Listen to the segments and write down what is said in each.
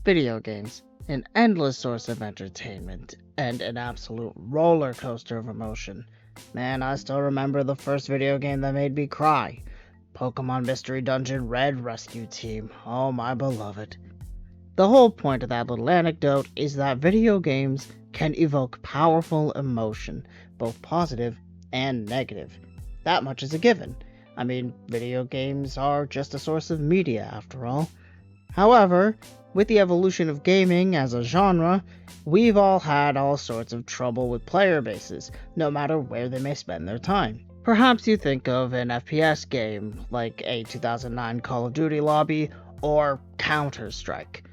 Video games, an endless source of entertainment, and an absolute roller coaster of emotion. Man, I still remember the first video game that made me cry. Pokemon Mystery Dungeon Red Rescue Team. Oh, my beloved. The whole point of that little anecdote is that video games can evoke powerful emotion, both positive and negative. That much is a given. I mean, video games are just a source of media, after all. However, with the evolution of gaming as a genre, we've all had all sorts of trouble with player bases, no matter where they may spend their time. Perhaps you think of an FPS game like a 2009 Call of Duty lobby or Counter-Strike.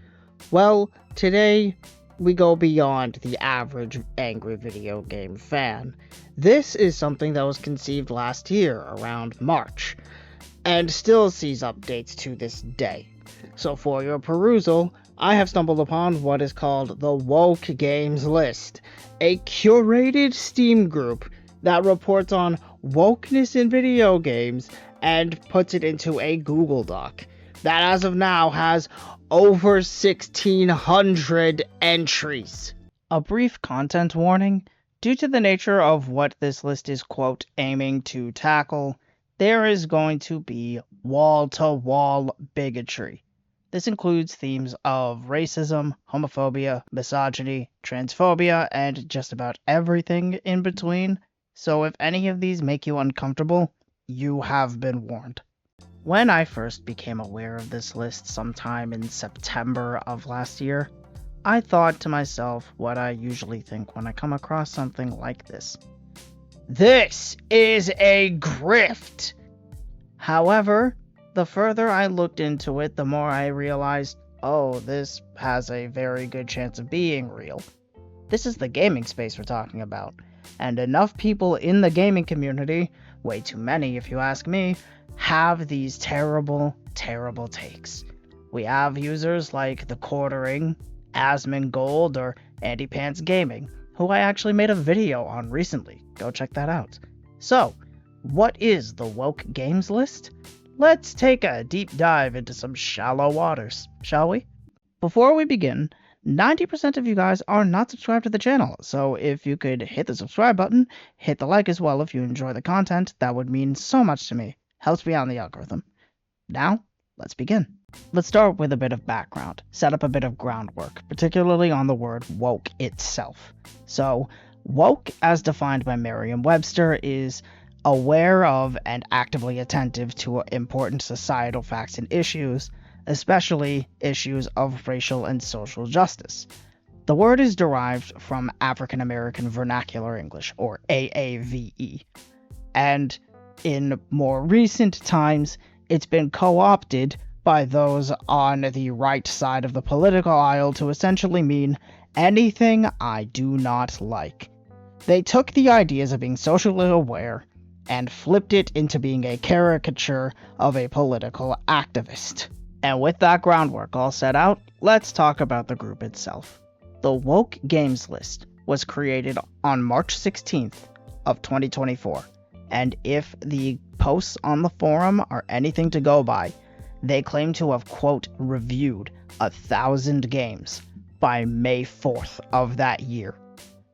Well, today we go beyond the average angry video game fan. This is something that was conceived last year, around March, and still sees updates to this day. So for your perusal, I have stumbled upon what is called the Woke Games List, a curated Steam group that reports on wokeness in video games and puts it into a Google Doc that as of now has over 1,600 entries. A brief content warning: due to the nature of what this list is, quote, aiming to tackle, there is going to be wall-to-wall bigotry. This includes themes of racism, homophobia, misogyny, transphobia, and just about everything in between. So if any of these make you uncomfortable, you have been warned. When I first became aware of this list sometime in September of last year, I thought to myself what I usually think when I come across something like this. This is a grift! However, the further I looked into it, the more I realized, oh, this has a very good chance of being real. This is the gaming space we're talking about, and enough people in the gaming community, way too many if you ask me, have these terrible, terrible takes. We have users like The Quartering, Asmongold, or Andy Pants Gaming, who I actually made a video on recently. Go check that out. So, what is the Woke Games List? Let's take a deep dive into some shallow waters, shall we? Before we begin, 90% of you guys are not subscribed to the channel, so if you could hit the subscribe button, hit the like as well if you enjoy the content, that would mean so much to me. Helps me out in the algorithm. Now, let's begin. Let's start with a bit of background, set up a bit of groundwork, particularly on the word woke itself. So, woke, as defined by Merriam-Webster, is aware of and actively attentive to important societal facts and issues, especially issues of racial and social justice. The word is derived from African American Vernacular English, or AAVE, and in more recent times, it's been co-opted by those on the right side of the political aisle to essentially mean anything I do not like. They took the ideas of being socially aware and flipped it into being a caricature of a political activist. And with that groundwork all set out, let's talk about the group itself. The Woke Games List was created on March 16th of 2024, and if the posts on the forum are anything to go by, they claim to have, quote, reviewed 1,000 games by May 4th of that year.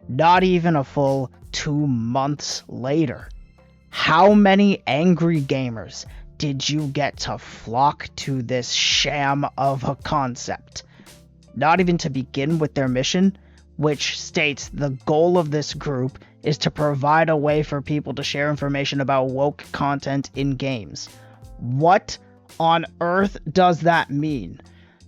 Not even a full 2 months later. How many angry gamers did you get to flock to this sham of a concept? Not even to begin with their mission, which states the goal of this group is to provide a way for people to share information about woke content in games. What on earth does that mean?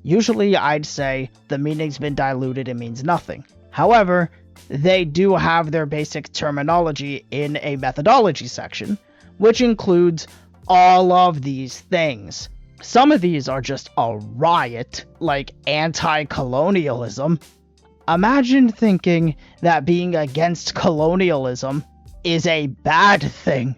Usually I'd say the meaning's been diluted, it means nothing. However, they do have their basic terminology in a methodology section, which includes all of these things. Some of these are just a riot, like anti-colonialism. Imagine thinking that being against colonialism is a bad thing.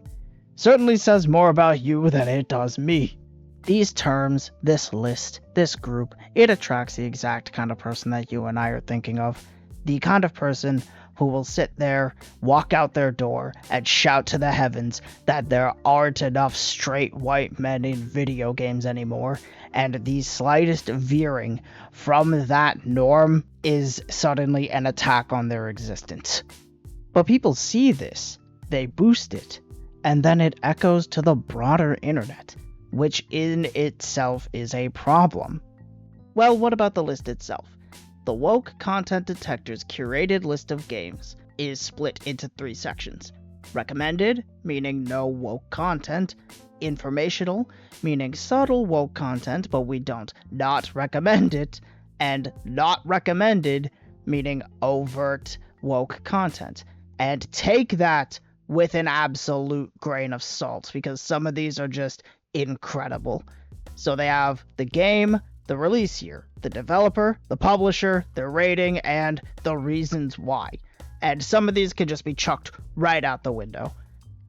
Certainly says more about you than it does me. These terms, this list, this group, it attracts the exact kind of person that you and I are thinking of. The kind of person who will sit there, walk out their door, and shout to the heavens that there aren't enough straight white men in video games anymore, and the slightest veering from that norm is suddenly an attack on their existence. But people see this, they boost it, and then it echoes to the broader internet, which in itself is a problem. Well, what about the list itself? The Woke Content Detector's curated list of games is split into 3 sections. Recommended, meaning no woke content. Informational, meaning subtle woke content, but we don't not recommend it. And not recommended, meaning overt woke content. And take that with an absolute grain of salt, because some of these are just incredible. So they have the game, the release year, the developer, the publisher, their rating, and the reasons why. And some of these can just be chucked right out the window.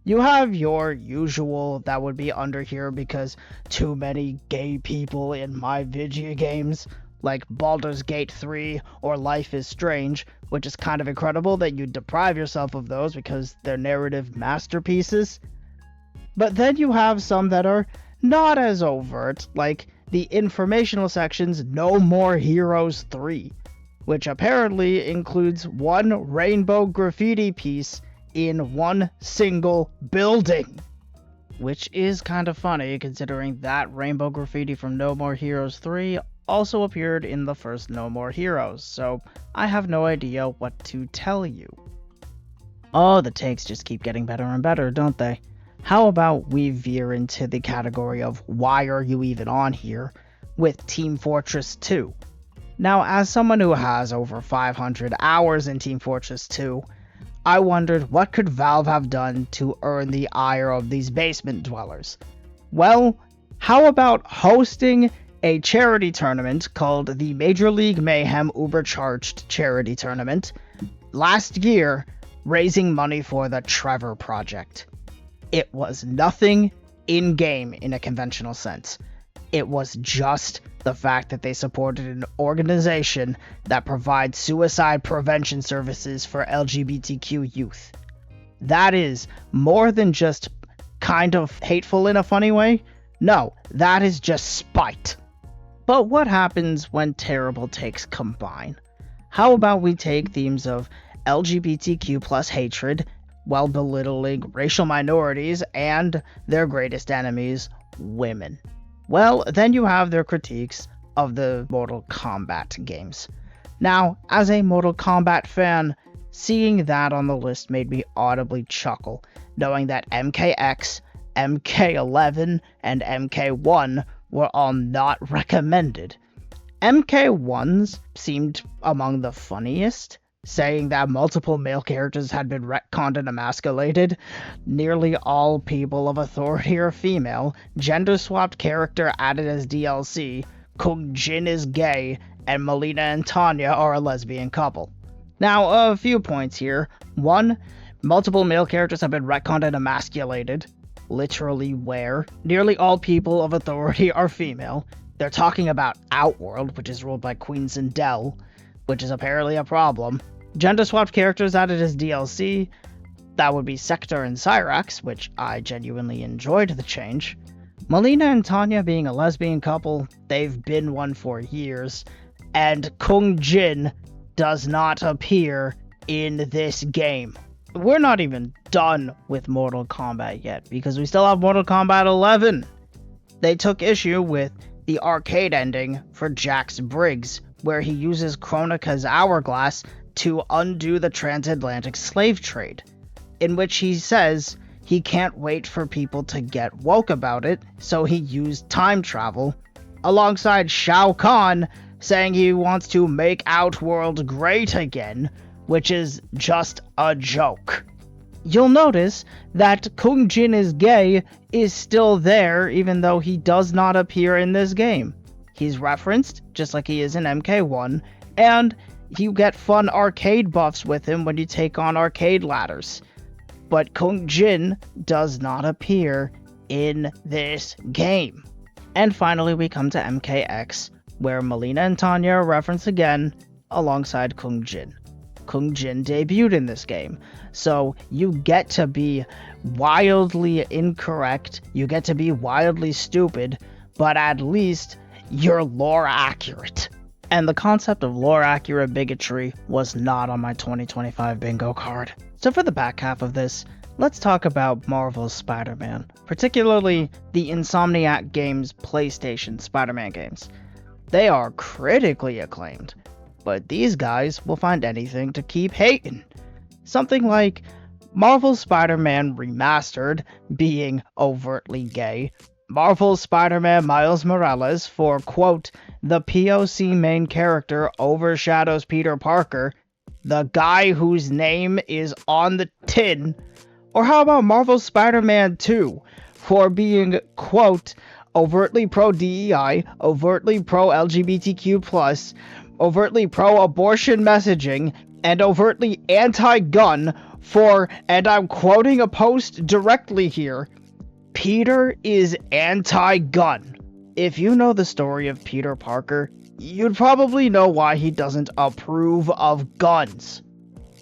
You have your usual that would be under here because too many gay people in my video games, like Baldur's Gate 3 or Life is Strange, which is kind of incredible that you deprive yourself of those because they're narrative masterpieces. But then you have some that are not as overt, like the informational section's No More Heroes 3, which apparently includes one rainbow graffiti piece in one single building. Which is kind of funny considering that rainbow graffiti from No More Heroes 3 also appeared in the first No More Heroes, so I have no idea what to tell you. Oh, the takes just keep getting better and better, don't they? How about we veer into the category of why are you even on here with Team Fortress 2? Now, as someone who has over 500 hours in Team Fortress 2, I wondered what could Valve have done to earn the ire of these basement dwellers. Well, how about hosting a charity tournament called the Major League Mayhem Ubercharged Charity Tournament last year, raising money for the Trevor Project. It was nothing in-game in a conventional sense. It was just the fact that they supported an organization that provides suicide prevention services for LGBTQ youth. That is more than just kind of hateful in a funny way. No, that is just spite. But what happens when terrible takes combine? How about we take themes of LGBTQ plus hatred while belittling racial minorities and their greatest enemies, women? Well, then you have their critiques of the Mortal Kombat games. Now, as a Mortal Kombat fan, seeing that on the list made me audibly chuckle, knowing that MKX, MK11, and MK1 were all not recommended. MK1's seemed among the funniest, saying that multiple male characters had been retconned and emasculated. Nearly all people of authority are female, gender-swapped character added as DLC, Kung Jin is gay, and Melina and Tanya are a lesbian couple. Now, a few points here. 1. Multiple male characters have been retconned and emasculated. Literally where? Nearly all people of authority are female. They're talking about Outworld, which is ruled by Queen Sindel, which is apparently a problem. Gender-swapped characters added as DLC. That would be Sector and Cyrax, which I genuinely enjoyed the change. Melina and Tanya being a lesbian couple, they've been one for years. And Kung Jin does not appear in this game. We're not even done with Mortal Kombat yet, because we still have Mortal Kombat 11. They took issue with the arcade ending for Jax Briggs, where he uses Kronika's hourglass to undo the transatlantic slave trade, in which he says he can't wait for people to get woke about it, so he used time travel, alongside Shao Kahn saying he wants to make Outworld great again, which is just a joke. You'll notice that Kung Jin is gay is still there even though he does not appear in this game. He's referenced, just like he is in MK1, and you get fun arcade buffs with him when you take on arcade ladders. But Kung Jin does not appear in this game. And finally we come to MKX, where Melina and Tanya are referenced again, alongside Kung Jin. Kung Jin debuted in this game. So you get to be wildly incorrect, you get to be wildly stupid, but at least you're lore accurate. And the concept of lore accurate bigotry was not on my 2025 bingo card. So for the back half of this, let's talk about Marvel's Spider-Man, particularly the Insomniac Games PlayStation Spider-Man games. They are critically acclaimed, but these guys will find anything to keep hating. Something like Marvel's Spider-Man Remastered being overtly gay, Marvel's Spider-Man Miles Morales for, quote, the POC main character overshadows Peter Parker, the guy whose name is on the tin. Or how about Marvel's Spider-Man 2 for being, quote, overtly pro-DEI, overtly pro-LGBTQ+, overtly pro-abortion messaging, and overtly anti-gun for, and I'm quoting a post directly here, Peter is anti-gun. If you know the story of Peter Parker, you'd probably know why he doesn't approve of guns.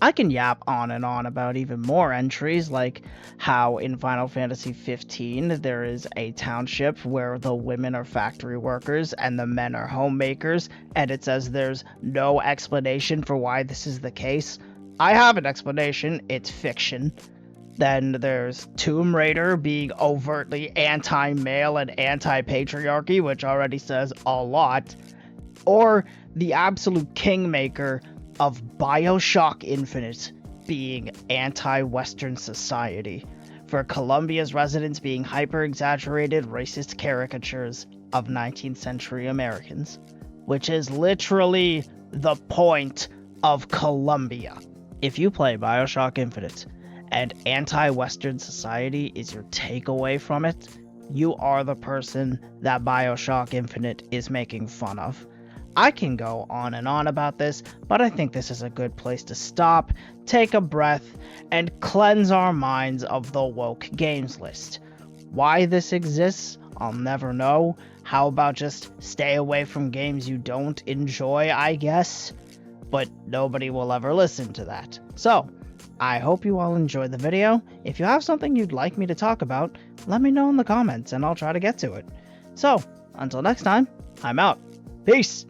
I can yap on and on about even more entries, like how in Final Fantasy XV there is a township where the women are factory workers and the men are homemakers, and it says there's no explanation for why this is the case. I have an explanation, it's fiction. Then there's Tomb Raider being overtly anti-male and anti-patriarchy, which already says a lot. Or the absolute kingmaker of BioShock Infinite being anti-Western society, for Columbia's residents being hyper-exaggerated racist caricatures of 19th century Americans, which is literally the point of Columbia. If you play BioShock Infinite, and anti-Western society is your takeaway from it, you are the person that BioShock Infinite is making fun of. I can go on and on about this, but I think this is a good place to stop, take a breath, and cleanse our minds of the woke games list. Why this exists, I'll never know. How about just stay away from games you don't enjoy, I guess? But nobody will ever listen to that. So, I hope you all enjoyed the video. If you have something you'd like me to talk about, let me know in the comments and I'll try to get to it. So, until next time, I'm out. Peace!